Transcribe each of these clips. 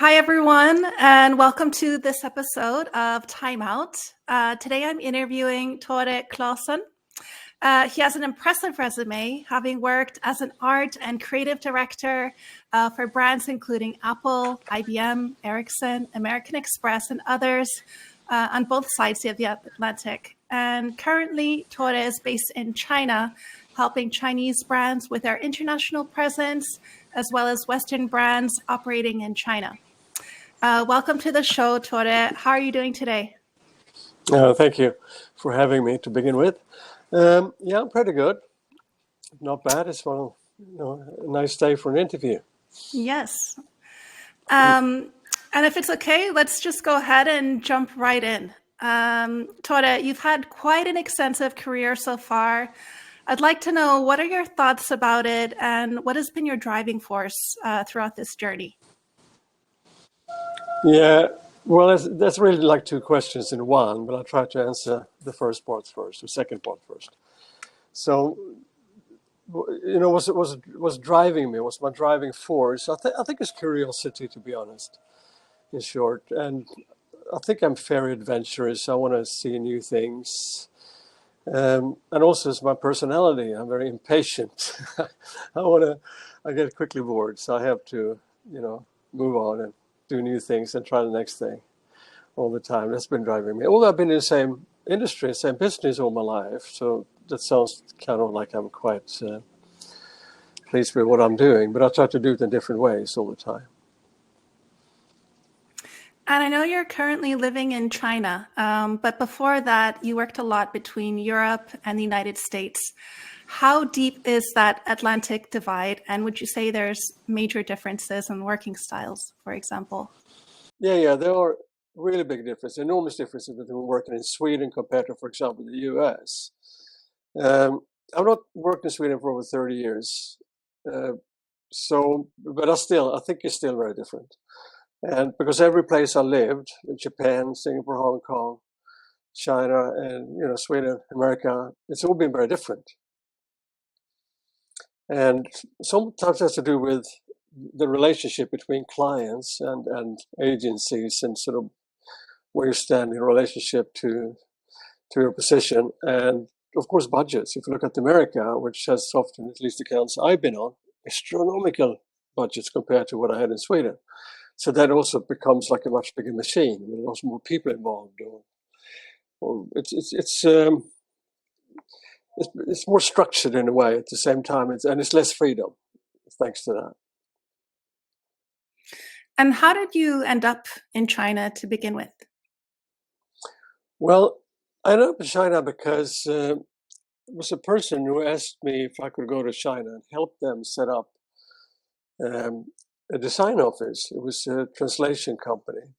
Hi, everyone, and welcome to this episode of Time Out. Today I'm interviewing Tore Claesson. He has an impressive resume, having worked as an art and creative director for brands including Apple, IBM, Ericsson, American Express, and others on both sides of the Atlantic. And currently, Tore is based in China, helping Chinese brands with their international presence, as well as Western brands operating in China. Welcome to the show, Tore. How are you doing today? Thank you for having me to begin with. Yeah, I'm pretty good. Not bad. It's a nice day for an interview. Yes. And if it's okay, let's just go ahead and jump right in. Tore, you've had quite an extensive career so far. I'd like to know, what are your thoughts about it, and what has been your driving force throughout this journey? Yeah, well, that's really like two questions in one, but I'll try to answer the first part first, the second part first. So, what's driving me? What's my driving force? I think it's curiosity, to be honest, in short. And I think I'm very adventurous. I want to see new things. And also it's my personality. I'm very impatient. I get quickly bored, so I have to, move on and do new things and try the next thing all the time. That's been driving me. Although I've been in the same industry, same business all my life, so that sounds kind of like I'm quite pleased with what I'm doing, but I try to do it in different ways all the time. And I know you're currently living in China, but before that, you worked a lot between Europe and the United States. How deep is that Atlantic divide? And would you say there's major differences in working styles, for example? Yeah, there are really big differences, enormous differences between working in Sweden compared to, for example, the US. I've not worked in Sweden for over 30 years. But I think it's still very different. And because every place I lived, in Japan, Singapore, Hong Kong, China, and Sweden, America, it's all been very different. And sometimes it has to do with the relationship between clients and agencies, and sort of where you stand in relationship to your position, and of course budgets. If you look at America, which has often, at least the accounts I've been on, astronomical budgets compared to what I had in Sweden. So that also becomes like a much bigger machine with lots more people involved. Or it's more structured in a way. At the same time, it's less freedom, thanks to that. And how did you end up in China to begin with? Well, I ended up in China because it was a person who asked me if I could go to China and help them set up a design office. It was a translation company.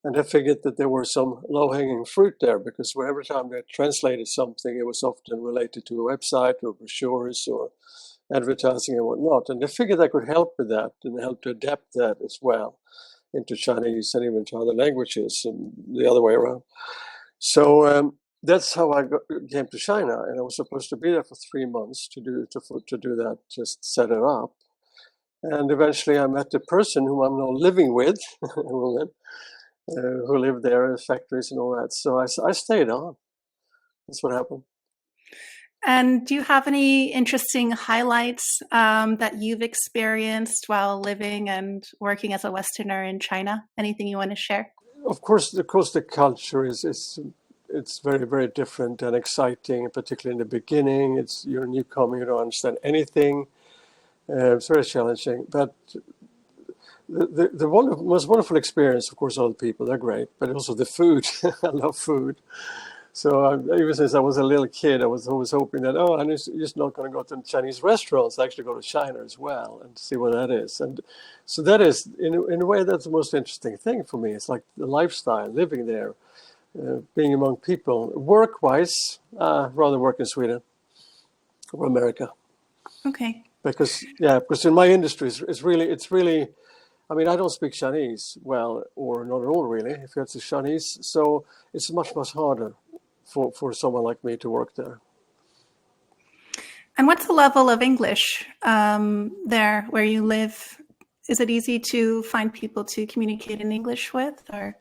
And I figured that there were some low-hanging fruit there, because every time they translated something, it was often related to a website or brochures or advertising and whatnot. And I figured I could help with that and help to adapt that as well into Chinese and even to other languages and the other way around. So that's how I came to China, and I was supposed to be there for 3 months to do that, just set it up. And eventually I met the person whom I'm now living with, a woman, who lived there in factories and all that. So I stayed on. That's what happened. And do you have any interesting highlights that you've experienced while living and working as a Westerner in China? Anything you want to share? Of course, the culture is it's very, very different and exciting, particularly in the beginning. You're a newcomer, you don't understand anything. It's very challenging, but the most wonderful experience, of course, all the people, they're great, but also the food. I love food. So even since I was a little kid, I was always hoping that, I'm just not going to go to Chinese restaurants. I actually go to China as well and see what that is. And so that is, in a way, that's the most interesting thing for me. It's like the lifestyle, living there, being among people. Work-wise, rather work in Sweden or America. Okay. Because in my industry, it's really, I mean, I don't speak Chinese well, or not at all, really, if it's Chinese. So it's much, much harder for someone like me to work there. And what's the level of English there where you live? is it easy to find people to communicate in English with, or?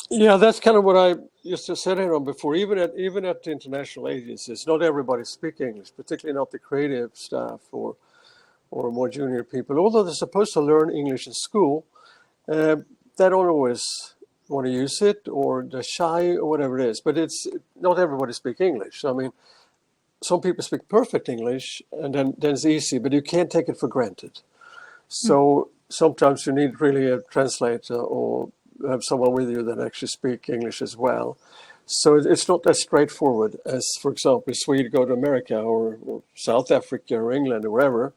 Yeah, that's kind of what I used to say on before. Even at the international agencies, not everybody speaks English, particularly not the creative staff or more junior people. Although they're supposed to learn English in school, they don't always want to use it, or they're shy, or whatever it is. But it's not everybody speaks English. I mean, some people speak perfect English, and then it's easy, but you can't take it for granted. So sometimes you need really a translator or have someone with you that actually speak English as well. So it's not as straightforward as, for example, if we go to America or South Africa or England or wherever.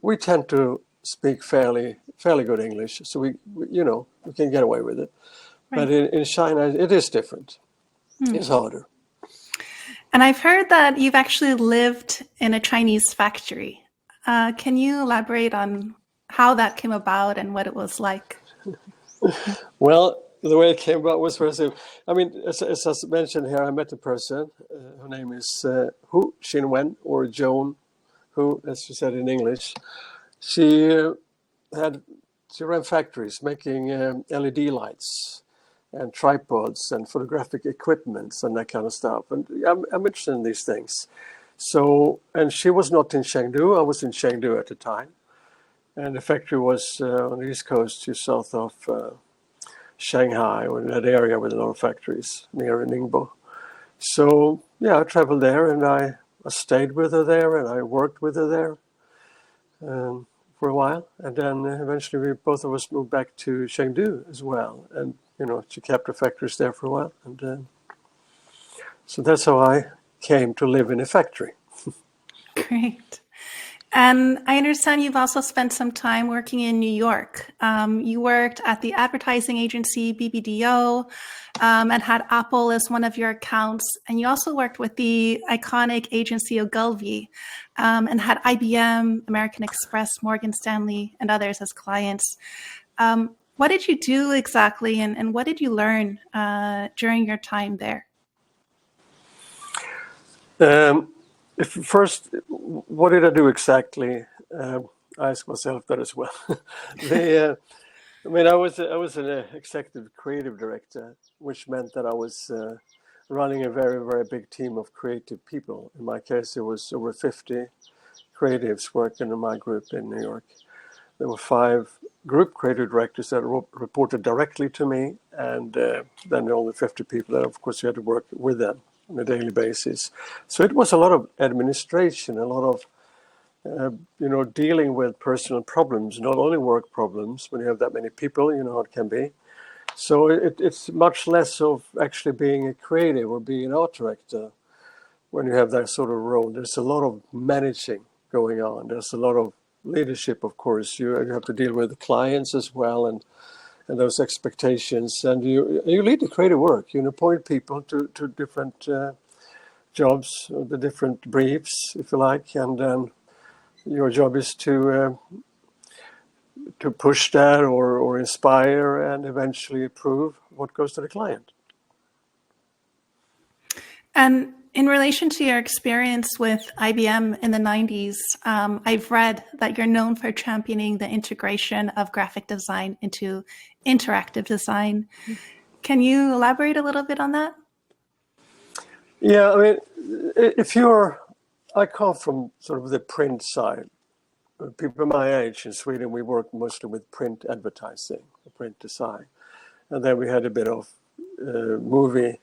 We tend to speak fairly good English, so we can get away with it. Right. But in China, it is different. It's harder. And I've heard that you've actually lived in a Chinese factory. Can you elaborate on how that came about and what it was like? Well, the way it came about was first. I mean, as I mentioned here, I met a person. Her name is Hu Xinwen, or Joan Hu, as she said in English. She ran factories making LED lights and tripods and photographic equipments and that kind of stuff. And I'm interested in these things. So, and she was not in Chengdu. I was in Chengdu at the time. And the factory was on the East Coast, just south of Shanghai, or in that area with a lot of factories near Ningbo. So, yeah, I traveled there, and I stayed with her there, and I worked with her there for a while. And then eventually both of us moved back to Chengdu as well. And, she kept her factories there for a while. And so that's how I came to live in a factory. Great. And I understand you've also spent some time working in New York. You worked at the advertising agency BBDO and had Apple as one of your accounts. And you also worked with the iconic agency Ogilvy and had IBM, American Express, Morgan Stanley, and others as clients. What did you do exactly, and what did you learn during your time there? First, what did I do exactly? I asked myself that as well. I was an executive creative director, which meant that I was running a very, very big team of creative people. In my case, it was over 50 creatives working in my group in New York. There were 5 group creative directors that reported directly to me, and then all the 50 people that, of course, you had to work with them on a daily basis. So it was a lot of administration, a lot of dealing with personal problems, not only work problems. When you have that many people, you know how it can be. So it's much less of actually being a creative or being an art director when you have that sort of role. There's a lot of managing going on. There's a lot of leadership, of course. You have to deal with the clients as well, and those expectations, and you lead the creative work. You appoint people to different jobs, the different briefs, if you like, and then your job is to push that or inspire and eventually approve what goes to the client. And in relation to your experience with IBM in the 90s, I've read that you're known for championing the integration of graphic design into interactive design. Can you elaborate a little bit on that? Yeah, I come from sort of the print side. People my age in Sweden, we work mostly with print advertising, print design. And then we had a bit of movie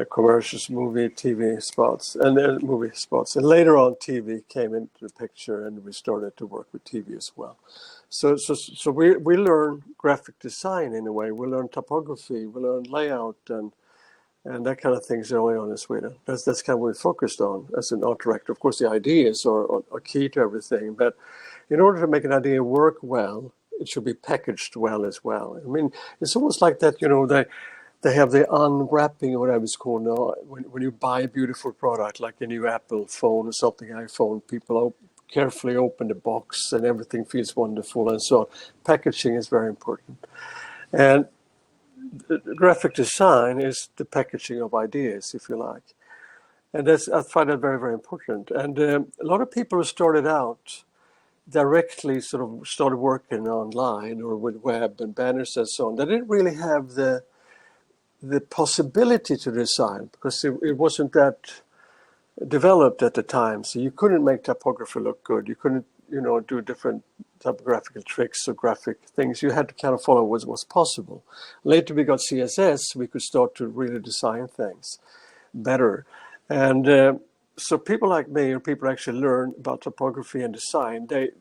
commercials, movie, TV spots, and movie spots. And later on, TV came into the picture, and we started to work with TV as well. So we learn graphic design in a way. We learn typography, we learn layout, and that kind of things early on in Sweden. That's kind of what we focused on as an art director. Of course, the ideas are key to everything, but in order to make an idea work well, it should be packaged well as well. I mean, it's almost like that, they have the unwrapping, or whatever it's called now. When you buy a beautiful product, like a new Apple phone or something, iPhone, people carefully open the box and everything feels wonderful and so on. Packaging is very important. And graphic design is the packaging of ideas, if you like. And I find that very, very important. And a lot of people who started out directly sort of started working online or with web and banners and so on, they didn't really have the possibility to design because it wasn't that developed at the time. So you couldn't make typography look good. You couldn't, do different typographical tricks or graphic things. You had to kind of follow what was possible. Later we got CSS. We could start to really design things better. And so people like me, or people actually learn about typography and design, they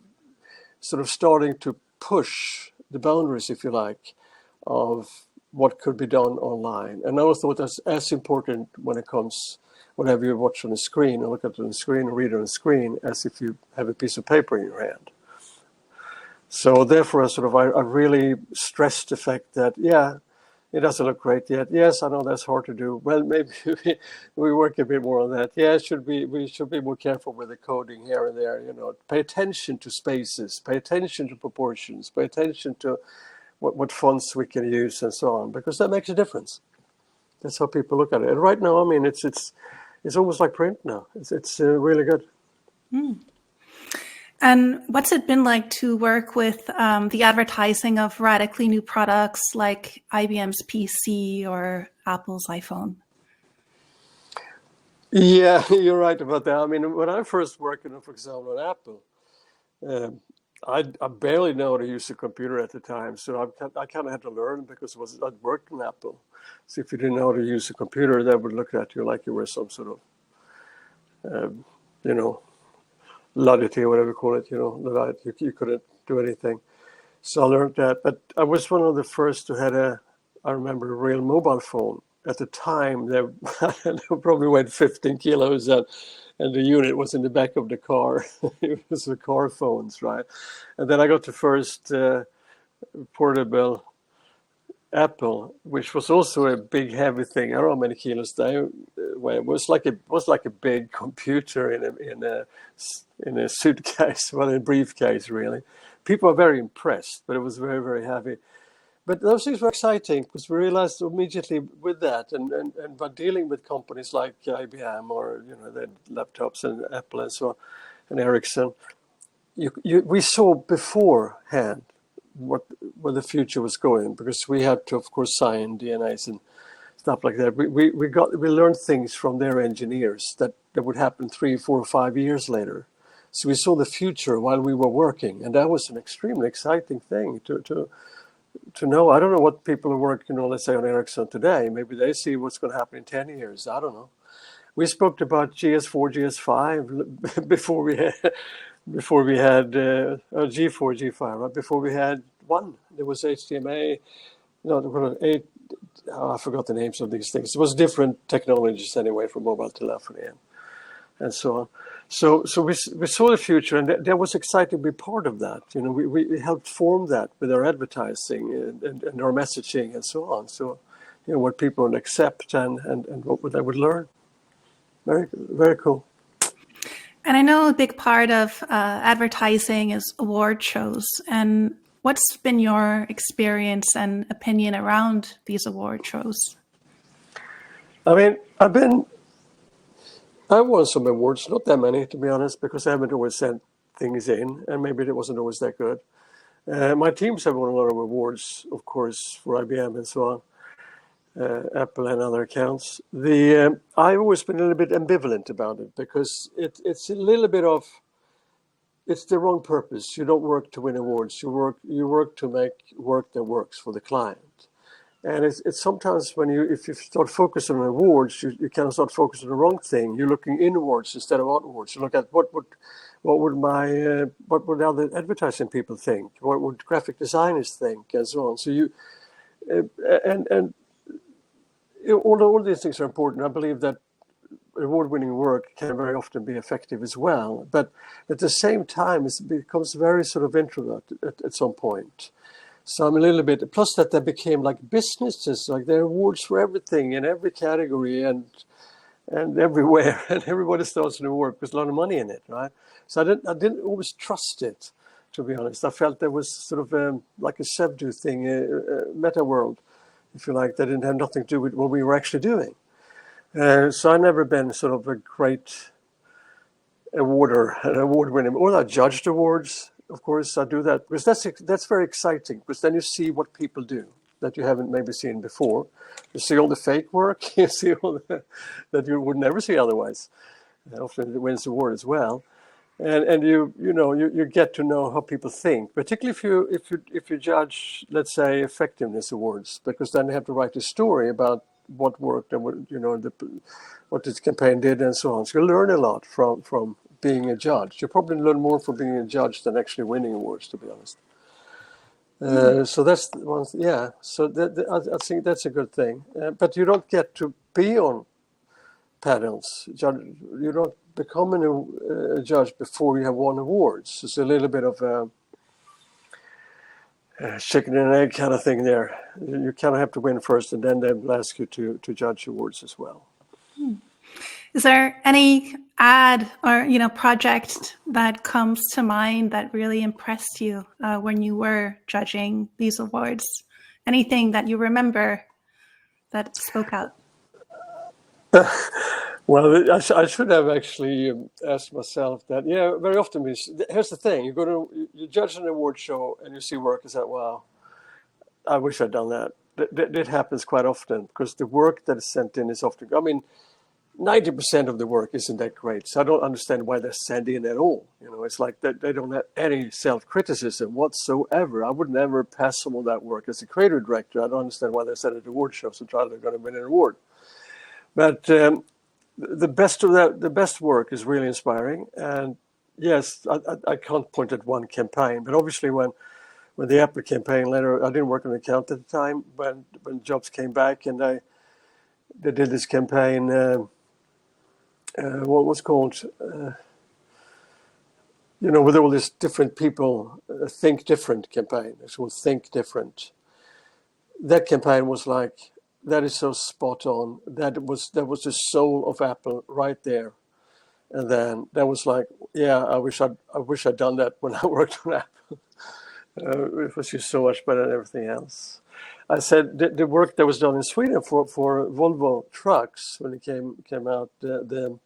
sort of starting to push the boundaries, if you like, of what could be done online. And I thought that's as important when it comes, whenever you watch on the screen or look at it on the screen or read on the screen, as if you have a piece of paper in your hand. So therefore, I really stressed the fact that, yeah, it doesn't look great yet. Yes, I know that's hard to do. Well, maybe we work a bit more on that. Yeah, we should be more careful with the coding here and there. Pay attention to spaces, pay attention to proportions, pay attention to what fonts we can use and so on, because that makes a difference. That's how people look at it. And right now, I mean, it's almost like print now. It's really good. Mm. And what's it been like to work with the advertising of radically new products like IBM's PC or Apple's iPhone? Yeah, you're right about that. I mean, when I first worked, for example, at Apple, I barely know how to use a computer at the time, so I kind of had to learn because I'd worked in Apple. So if you didn't know how to use a computer, they would look at you like you were some sort of, Luddity or whatever you call it, that you couldn't do anything. So I learned that. But I was one of the first who had I remember, a real mobile phone. At the time, they probably weighed 15 kilos and the unit was in the back of the car. It was the car phones, right? And then I got the first portable Apple, which was also a big, heavy thing. I don't know how many kilos they weighed. It was like a big computer in a suitcase, well, in a briefcase, really. People were very impressed, but it was very, very heavy. But those things were exciting because we realized immediately with that, and by dealing with companies like IBM or the laptops and Apple and so on, and Ericsson, we saw beforehand where the future was going, because we had to, of course, sign DNAs and stuff like that. We learned things from their engineers that would happen 3, 4, 5 years later. So we saw the future while we were working, and that was an extremely exciting thing to know. I don't know what people who work, let's say on Ericsson today, maybe they see what's going to happen in 10 years. I don't know. We spoke about GS4, GS5 before we had G4, G5, right? Before we had one. There was HDMA, I forgot the names of these things. It was different technologies anyway for mobile telephony and so on. So we saw the future, and that was exciting to be part of that. We helped form that with our advertising and our messaging and so on. So, what people would accept and what they would learn. Very, very cool. And I know a big part of advertising is award shows. And what's been your experience and opinion around these award shows? I mean, I won some awards, not that many, to be honest, because I haven't always sent things in, and maybe it wasn't always that good. My teams have won a lot of awards, of course, for IBM and so on. Apple and other accounts. I've always been a little bit ambivalent about it, because it's a little bit of, it's the wrong purpose. You don't work to win awards. You work to make work that works for the client. And it's sometimes if you start focusing on awards, you kind of start focusing on the wrong thing. You're looking inwards instead of outwards. You look at what would other advertising people think? What would graphic designers think, and so on. So although all these things are important, I believe that award-winning work can very often be effective as well. But at the same time, it becomes very sort of introvert at some point. So I'm a little bit, plus that they became like businesses, like there are awards for everything in every category and everywhere, and everybody starts an award because there's a lot of money in it, right? So I didn't always trust it, to be honest. I felt there was sort of like a subdue thing, a meta world, if you like, that didn't have nothing to do with what we were actually doing. So I've never been sort of a great award winning, or I judged awards. of course, I do that because that's very exciting, because then you see what people do that you haven't maybe seen before. You see all the fake work, you see all that you would never see otherwise. Often it wins the award as well. And you get to know how people think, particularly if you judge, let's say, effectiveness awards, because then you have to write a story about what worked and what this campaign did and so on. So you learn a lot from being a judge. You probably learn more from being a judge than actually winning awards, to be honest. So that's one. Yeah. So I think that's a good thing. But you don't get to be on panels. You don't become a judge before you have won awards. It's a little bit of a chicken and egg kind of thing there. You kind of have to win first, and then they'll ask you to judge awards as well. Is there any ad or project that comes to mind that really impressed you when you were judging these awards? Anything that you remember that spoke out? Well, I should have actually asked myself that. Yeah, very often. Here's the thing: you judge an award show and you see work and say, "Wow, I wish I'd done that." That happens quite often, because the work that is sent in is often. I mean, 90% of the work isn't that great, so I don't understand why they're sent in at all. It's like they don't have any self-criticism whatsoever. I would never pass some of that work as a creative director. I don't understand why they send it to award shows and try they're going to win an award. But the best work is really inspiring. And yes, I can't point at one campaign, but obviously when the Apple campaign later, I didn't work on the account at the time, when Jobs came back and they did this campaign, what was called, with all these different people, Think Different campaign. It's called Think Different. That campaign was like, that is so spot on. That was the soul of Apple right there. And then that was like, yeah, I wish I'd done that when I worked on Apple. It was just so much better than everything else. I said the work that was done in Sweden for Volvo trucks when it came out, the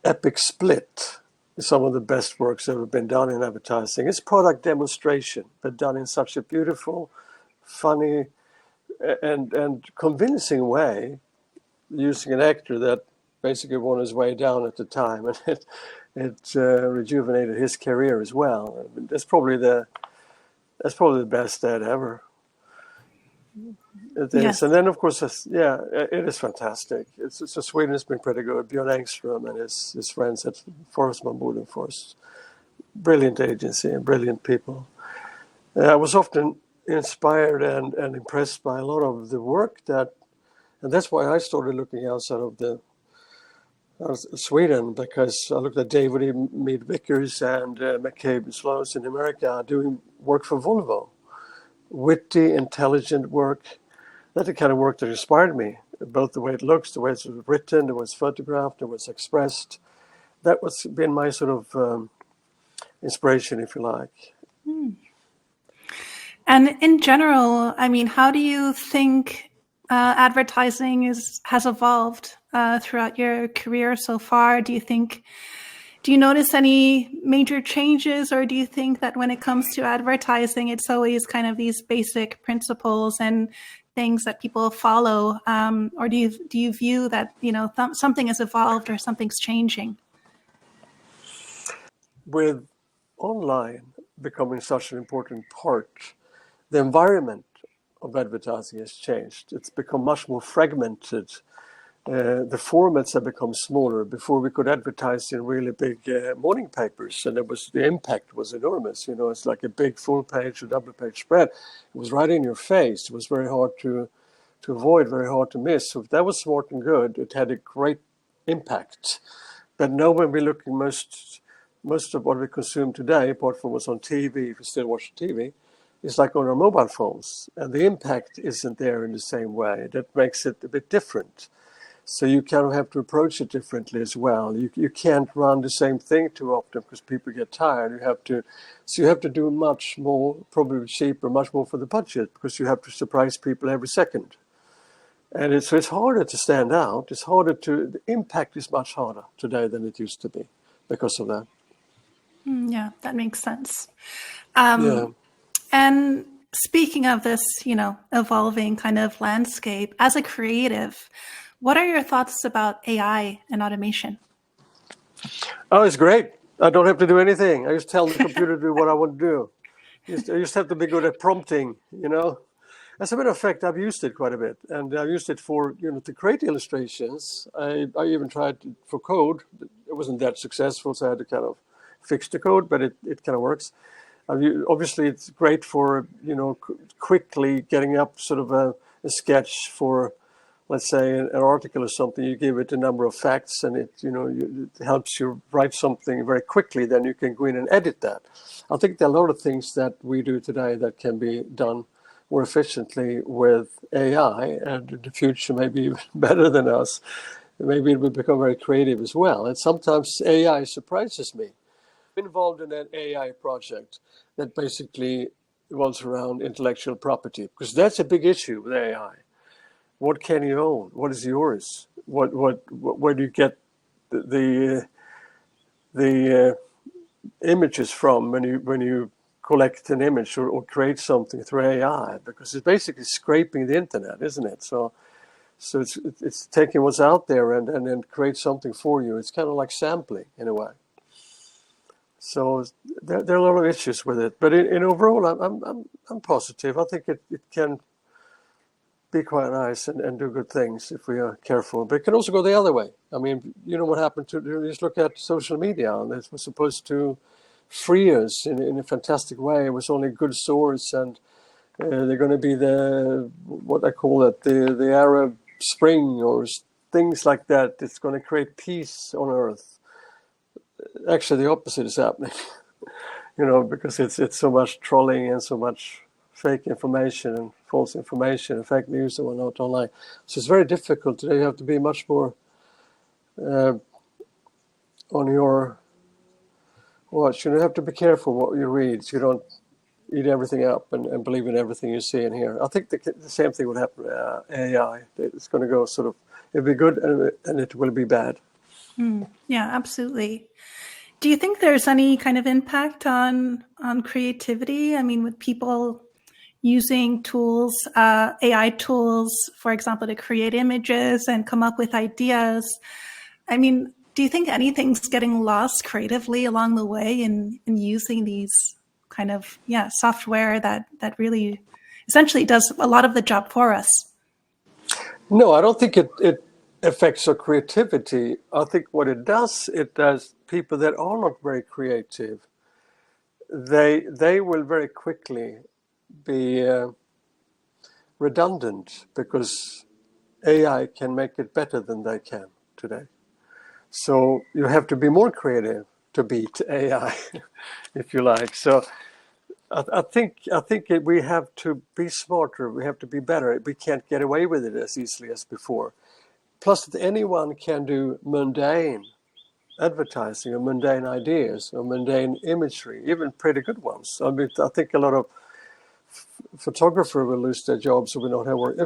epic split is some of the best works ever been done in advertising. It's product demonstration, but done in such a beautiful, funny, and convincing way, using an actor that basically won his way down at the time, and it rejuvenated his career as well. I mean, that's probably the best ad ever. It is. Yes. And then of course, it is fantastic. So Sweden has been pretty good. Björn Engström and his friends at Forstmann Bodenfors, brilliant agency and brilliant people. I was often inspired and impressed by a lot of the work and that's why I started looking outside of Sweden, because I looked at David E. Mead Vickers and McCabe and Sloan in America doing work for Volvo. Witty, intelligent work. That's the kind of work that inspired me, both the way it looks, the way it's written, the way it's photographed, the way it's expressed. That was been my sort of inspiration, if you like. And in general, I mean, how do you think advertising has evolved throughout your career so far? Do you notice any major changes, or do you think that when it comes to advertising, it's always kind of these basic principles and things that people follow? Or do you view that, something has evolved or something's changing? With online becoming such an important part, the environment of advertising has changed. It's become much more fragmented. The formats have become smaller. Before, we could advertise in really big morning papers, and the impact was enormous. It's like a big full page or double page spread. It was right in your face. It was very hard to avoid, very hard to miss. So if that was smart and good, it had a great impact. But now when we're looking, most of what we consume today, apart from what's on TV, if you still watch TV, is like on our mobile phones, and the impact isn't there in the same way. That makes it a bit different. So you kind of have to approach it differently as well. You can't run the same thing too often because people get tired. You have to do much more, probably cheaper, much more for the budget, because you have to surprise people every second. And it's harder to stand out. The impact is much harder today than it used to be because of that. Yeah, that makes sense. Yeah. And speaking of this, evolving kind of landscape, as a creative, what are your thoughts about AI and automation? Oh, it's great. I don't have to do anything. I just tell the computer to do what I want to do. I just have to be good at prompting, you know. As a matter of fact, I've used it quite a bit, and I've used it for, to create illustrations. I even tried it for code. It wasn't that successful, so I had to kind of fix the code, but it kind of works. Obviously, it's great for, quickly getting up sort of a sketch for, let's say, an article or something. You give it a number of facts, and it helps you write something very quickly. Then you can go in and edit that. I think there are a lot of things that we do today that can be done more efficiently with AI, and in the future maybe even better than us. Maybe it will become very creative as well. And sometimes AI surprises me. Involved in an AI project that basically revolves around intellectual property, because that's a big issue with AI. What can you own? What is yours? Where do you get the images from when you collect an image or create something through AI? Because it's basically scraping the internet, isn't it? So it's taking what's out there and then create something for you. It's kind of like sampling in a way. So there are a lot of issues with it, but in overall, I'm positive. I think it can be quite nice and do good things if we are careful. But it can also go the other way. I mean, you know what happened to, just look at social media, and it was supposed to free us in a fantastic way. It was only good source, and they're going to be what I call it, the Arab Spring or things like that. It's going to create peace on earth. Actually, the opposite is happening, because it's so much trolling and so much fake information and false information and fake news and whatnot online. So it's very difficult today. You have to be much more on your watch. You have to be careful what you read, so you don't eat everything up and believe in everything you see and hear. I think the same thing would happen with AI. It's going to go sort of, it'll be good and it will be bad. Yeah, absolutely. Do you think there's any kind of impact on creativity? I mean, with people using tools, AI tools, for example, to create images and come up with ideas. I mean, do you think anything's getting lost creatively along the way in using these kind of software that really essentially does a lot of the job for us? No, I don't think it affects our creativity. I think what it does people that are not very creative, they will very quickly be redundant because AI can make it better than they can today. So you have to be more creative to beat AI, if you like. So I think we have to be smarter. We have to be better. We can't get away with it as easily as before. Plus, anyone can do mundane advertising or mundane ideas or mundane imagery, even pretty good ones. I mean, I think a lot of photographers will lose their jobs or will not have work.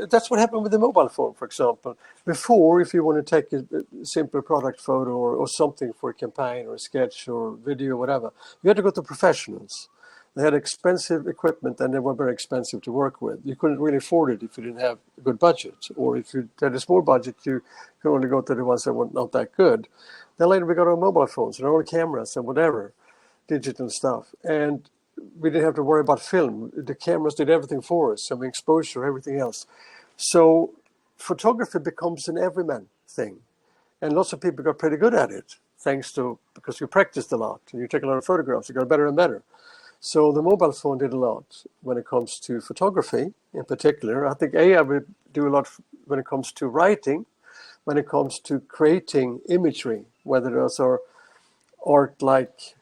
That's what happened with the mobile phone, for example. Before, if you want to take a simple product photo or something for a campaign or a sketch or video or whatever, you had to go to professionals. They had expensive equipment and they were very expensive to work with. You couldn't really afford it if you didn't have a good budget. Or if you had a small budget, you could only go to the ones that were not that good. Then later we got our mobile phones and our own cameras and whatever, digital stuff. And we didn't have to worry about film. The cameras did everything for us, some exposure, everything else. So photography becomes an everyman thing. And lots of people got pretty good at it, because you practiced a lot and you take a lot of photographs, you got better and better. So the mobile phone did a lot when it comes to photography in particular. I think AI will do a lot when it comes to writing, when it comes to creating imagery, whether those are art-like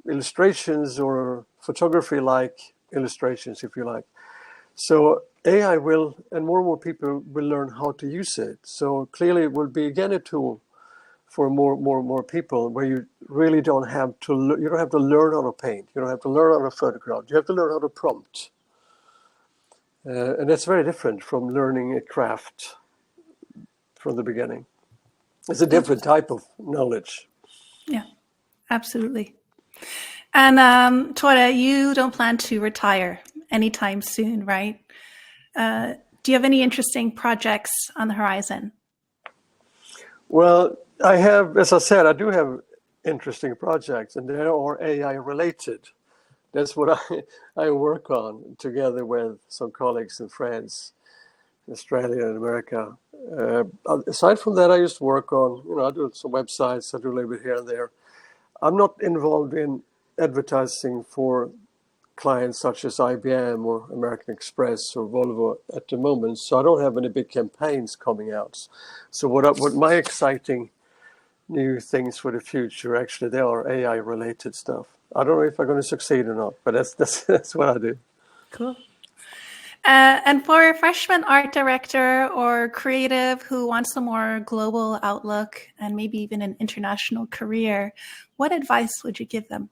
illustrations or photography-like illustrations, if you like. So AI will, and more people will learn how to use it. So clearly it will be again a tool for more people, where you really don't have to learn how to paint, you don't have to learn how to photograph, you have to learn how to prompt, and that's very different from learning a craft from the beginning. It's a different type of knowledge. Yeah, absolutely. And Tore, you don't plan to retire anytime soon, right? Do you have any interesting projects on the horizon? Well, I have, as I said, I do have interesting projects, and they are AI related. That's what I work on together with some colleagues and friends in Australia and America. Aside from that, I used to work on, I do some websites, I do a little bit here and there. I'm not involved in advertising for clients such as IBM or American Express or Volvo at the moment, so I don't have any big campaigns coming out. So what my exciting new things for the future, actually, they are AI related stuff. I don't know if I'm going to succeed or not, but that's what I do. Cool. And for a freshman art director or creative who wants a more global outlook and maybe even an international career, what advice would you give them?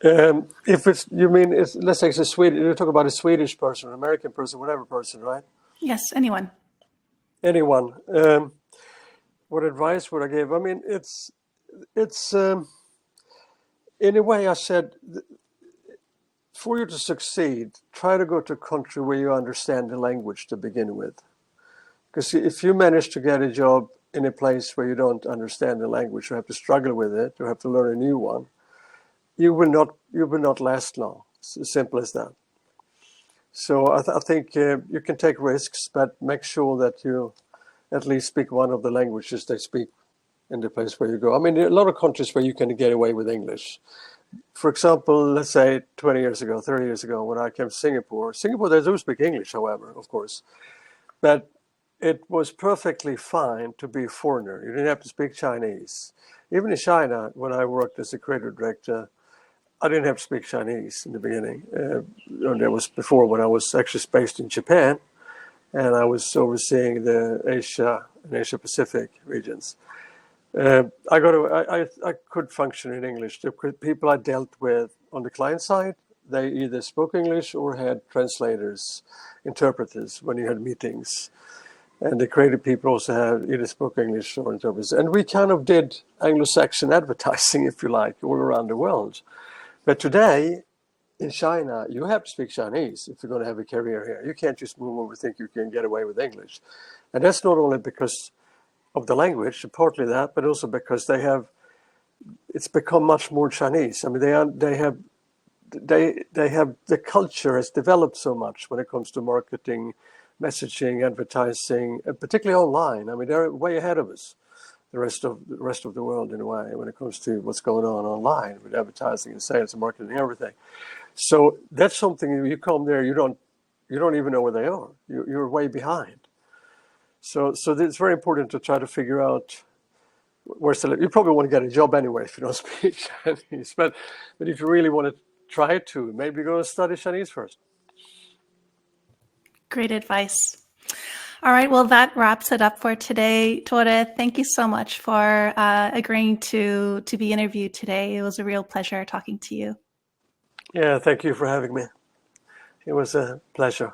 If it's, you mean, let's say it's a Swedish, you talk about a Swedish person, an American person, whatever person, right? Yes, anyone. Anyone. What advice would I give? I mean, it's in a way, I said, for you to succeed, try to go to a country where you understand the language to begin with. Because if you manage to get a job in a place where you don't understand the language, you have to struggle with it, you have to learn a new one, you will not last long. It's as simple as that. So I think you can take risks, but make sure that you at least speak one of the languages they speak in the place where you go. I mean, there are a lot of countries where you can get away with English. For example, let's say 20 years ago, 30 years ago, when I came to Singapore, they do speak English, however, of course. But it was perfectly fine to be a foreigner. You didn't have to speak Chinese. Even in China, when I worked as a creative director, I didn't have to speak Chinese in the beginning. That was before when I was actually based in Japan, and I was overseeing the Asia and Asia Pacific regions. I could function in English. The people I dealt with on the client side, they either spoke English or had translators, interpreters when you had meetings. And the creative people also had either spoke English or interpreters. And we kind of did Anglo-Saxon advertising, if you like, all around the world. But today, in China, you have to speak Chinese if you're going to have a career here. You can't just move over and think you can get away with English. And that's not only because of the language, partly that, but also because it's become much more Chinese. I mean, they have the culture has developed so much when it comes to marketing, messaging, advertising, and particularly online. I mean, they're way ahead of us, the rest of the world in a way, when it comes to what's going on online with advertising and sales and marketing and everything. So that's something, you come there, you don't even know where they are. You're way behind. So it's very important to try to figure out where's the. You probably want to get a job anyway if you don't speak Chinese, but if you really want to try to, maybe go and study Chinese first. Great advice. All right, well, that wraps it up for today. Tore, thank you so much for agreeing to be interviewed today. It was a real pleasure talking to you. Yeah, thank you for having me. It was a pleasure.